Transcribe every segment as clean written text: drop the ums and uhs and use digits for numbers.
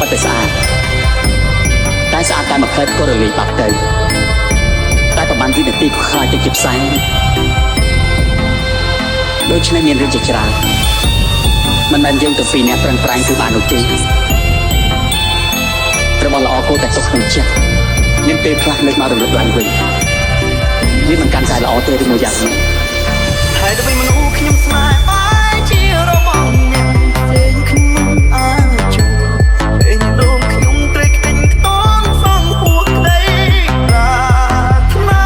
តែស្អាតតែស្អាតតែមួយផ្លែក៏រលាយបាត់ទៅតែប្រហែលវិនាទីក៏ខ្លាចទៅជាផ្សែងដូច្នេះមានរឿងជាច្រើនមិនមែនយើងទៅពីរនាក់ប្រឹងប្រែងគឺបាននោះទេរបស់ល្អគួរតែទុកក្នុងចិត្តមានពេលខ្លះលើកមករំលឹកឡើងវិញវាមិនកាន់តែល្អទេឬមួយយ៉ាងនេះហើយទៅវិញមនុស្សខ្ញុំស្នេហ៍បាយជារបស់អ្នកផ្សេងខ្ញុំអាចជួបពេលដងខ្ញុំត្រេកទិញខ្ទងសងហួរក្តីប្រាថ្នា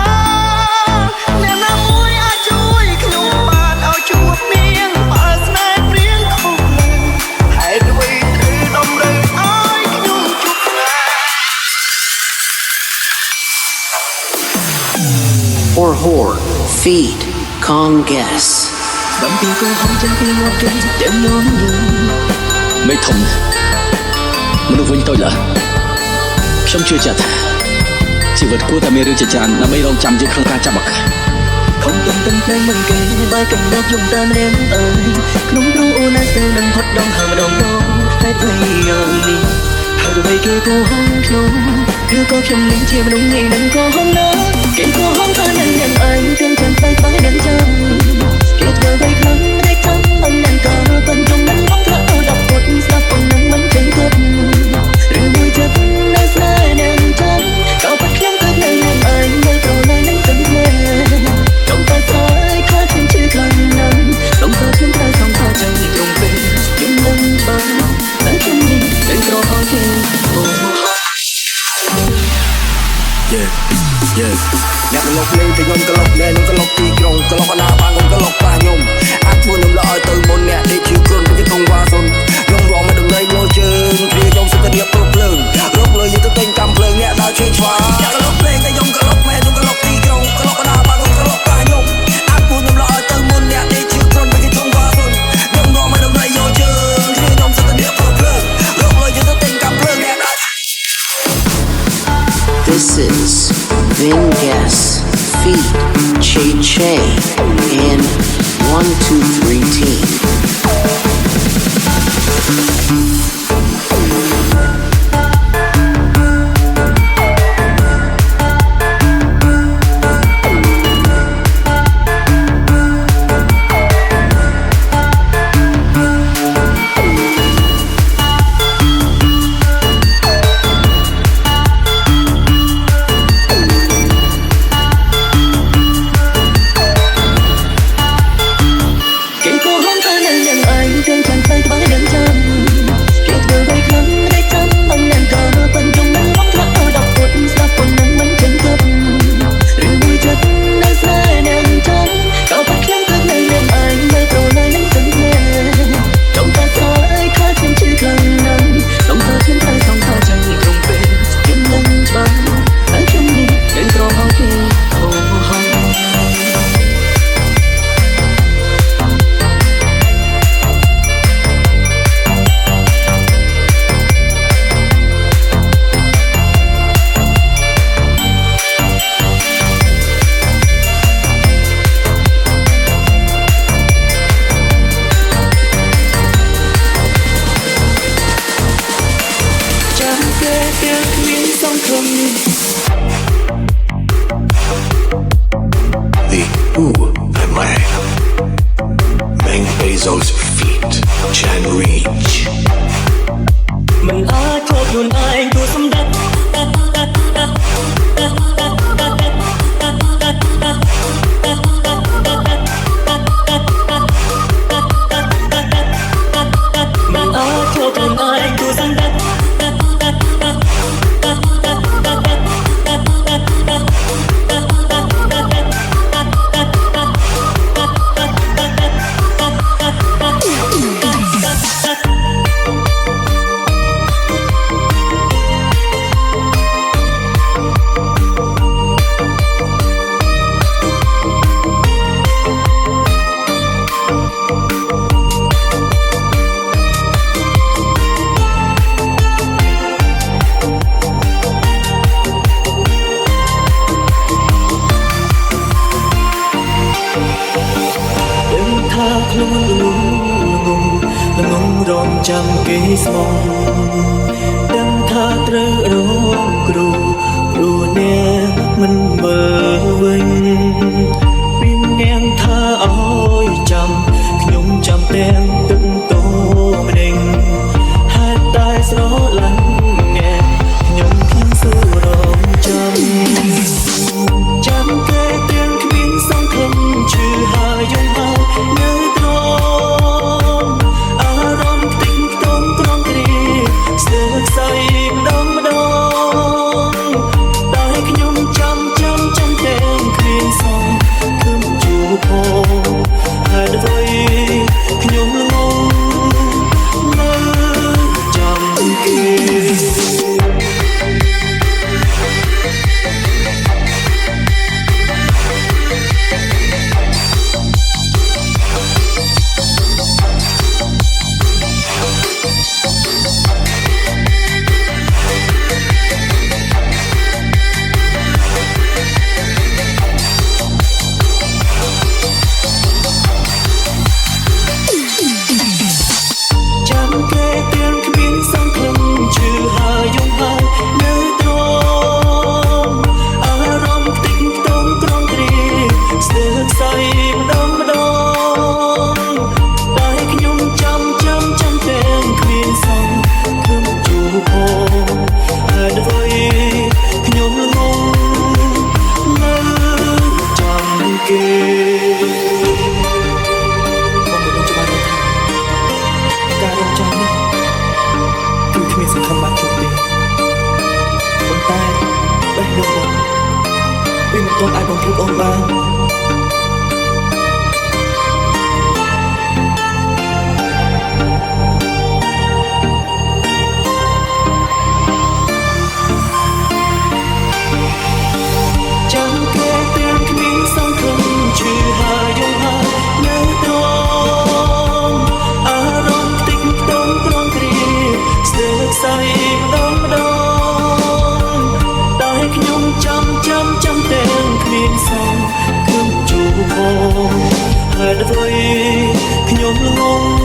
អ្នកណាមួយអាចជួយខ្ញុំបានឲ្យជួបនាងបើស្នេហ៍ព្រៀងខុសលើហើយទៅវិញត្រូវដំរើឲ្យខ្ញុំជួបស្នេហ៍ or horn feed Congas បំពីកូនហងចឹងពីមកគេទាំងញោមញោម មេធំមនុស្សវិញតូចឡើយខ្ញុំជឿជាក់ថាជីវិតគួរតែមានរឿងជាច្រើនដើម្បីរងចាំយើងក្នុងការចាប់ឱកាសខំទំទឹកតែមិនគេបែកកំណត់យំតាមរៀងអើយក្នុងព្រោះអូនណាស់ទៅនឹងផុតដងហើម្ដងតែព្រៃយ៉ាងនេះហើយទៅគេកូនហងខ្ញុំឬក៏ខ្ញុំនឹងជាមនុស្សនេះនឹងកូនហងណាគេកូនហងក៏នឹងយ៉ាងអញទាំងចាំតែបែកនឹងចាំគេធ្វើបែកខ្លាំងតែចាំអំនឹងក៏ប៉ុនជុំនឹងមកធ្វើឲ្យដល់ពុតស្ដាប់ប៉ុណ្ណឹងមិនចេញគាត់ឬមួយចិត្តនៅស្នេហ៍នឹងចាំក៏បាត់ខ្ញុំក៏នៅនឹងអញនៅត្រឡប់នឹងទឹកមែចង់តែស្អើយខ្លាចខ្ញុំជឿខ្លាំងណាស់ចង់តែខ្ញុំតែខំខចាំត្រង់ពេលខ្ញុំនឹងបានតែខ្ញុំនេះនឹងត្រង់ឲ្យគេអូ Yes អ្នកក្លុកលេងទៅខ្ញុំក្លុកណែខ្ញុំក្លុកទីក្រុងក្លុកអនាបានខ្ញុំក្លុកប៉ះខ្ញុំអាចធ្វើខ្ញុំល្អឲ្យទៅមុនអ្នកនេះជាគ្រុនពីក្នុងវ៉ាសុនខ្ញុំរងមកដំណៃលោជើងគ្រាខ្ញុំសុខភាពគ្រប់ភ្លើងរកលើយើងទៅទិញតាមភ្លើងអ្នកដើរជួយឆ្វាអ្នកក្លុកលេងទៅខ្ញុំក្លុកម៉ែខ្ញុំក្លុកទីក្រុងក្លុកអនាបានខ្ញុំក្លុកប៉ះខ្ញុំអាចធ្វើខ្ញុំល្អឲ្យទៅមុនអ្នកនេះជាគ្រុនពីក្នុងវ៉ាសុនខ្ញុំរងមកដំណៃលោជើងគ្រាខ្ញុំសុខភាពគ្រប់ភ្លើងរកលើយើងទៅទិញតាមភ្លើងអ្នកដើរ This is Vingas feed Che Che and 123 Team. The Who am I? Mang Bezos feet Chan Reach មិនអាចធ្វើខ្លួនឯងគួរសម្ដេចមិនអាចធ្វើខ្លួនឯងគួរសម្ដេច ខ្លួនល្ងងរំចាំគេស្មង ត្រូវរងគ្រូព្រោះអ្នកមិនមើលវិញពីនាងថាអើយចាំខ្ញុំចាំទាំងទឹកតោម្ដេចហេតុតែស្រឡាញ់អ្នកខ្ញុំសួររងចាំគេទាំងគ្មានសង្ឃឹមជឿហើយយំហើយនៅត្រង់អារម្មណ៍ខ្ទេចខ្ទាំក្រំគ្រាស្ទើរស្អីម្ដងតែខ្ញុំចាំទាំងគ្មានសង្ឃឹមជួបផងហេតុអ្វីខ្ញុំល្ងងនៅចាំគេ ai còn thương ôm ban chẳng kể tên khi sang không trừ hà dòng hà nhớ tròn à rong tích đông tròn kề sơ say đông đông đại nhung trăm tên khi sang không chủ hồ hai đôi với nhung ngông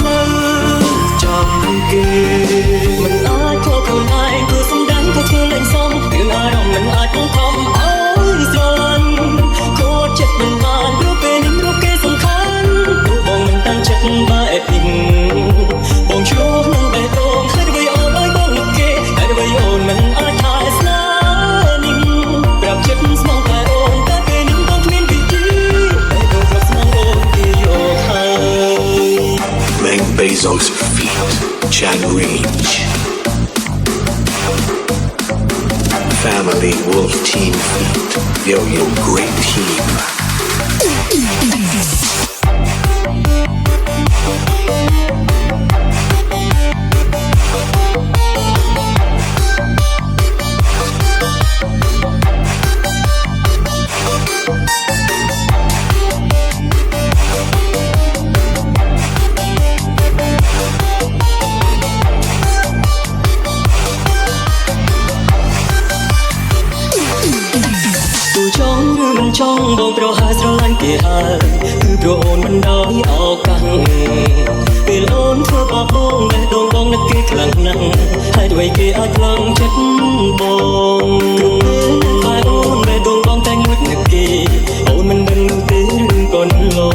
mơ chẳng kề mình ai cho còn ai cứ sống đánh có chưa lên xong nhưng ai đâu mình ai cũng không ơi dần có chết mình mà đưa về những lúc kê sông khăn bọn mình tan chất bãi tình bọn chúa nâng bè tôm hai đôi ôn ơi bọn ngực kê hai đôi ôn mình ai thay xa ninh bẹp chất mong tay ôn ta kê những con miên vị trí hai đôi rất mong ôn kê yo hai Meg Bezos feet, Chad Reach. Family Wolf Team feet, Yo-Yo Great Team. trong bóng pro hai sơ lanh kề hai cứ pro ôn mình đói ao căng kề ôn thưa bà bông để đồn bóng nắp kê khlang nặng hai đuôi kề át lăng chất bông cứ tên hai ôn để đồn bóng thanh nguyết nắp kề ôn mình đừng nụ tế đừng còn lo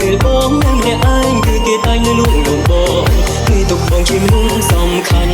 kề bóng em để anh cứ kề tay như luôn đồn bóng khi tục bóng chim song khăn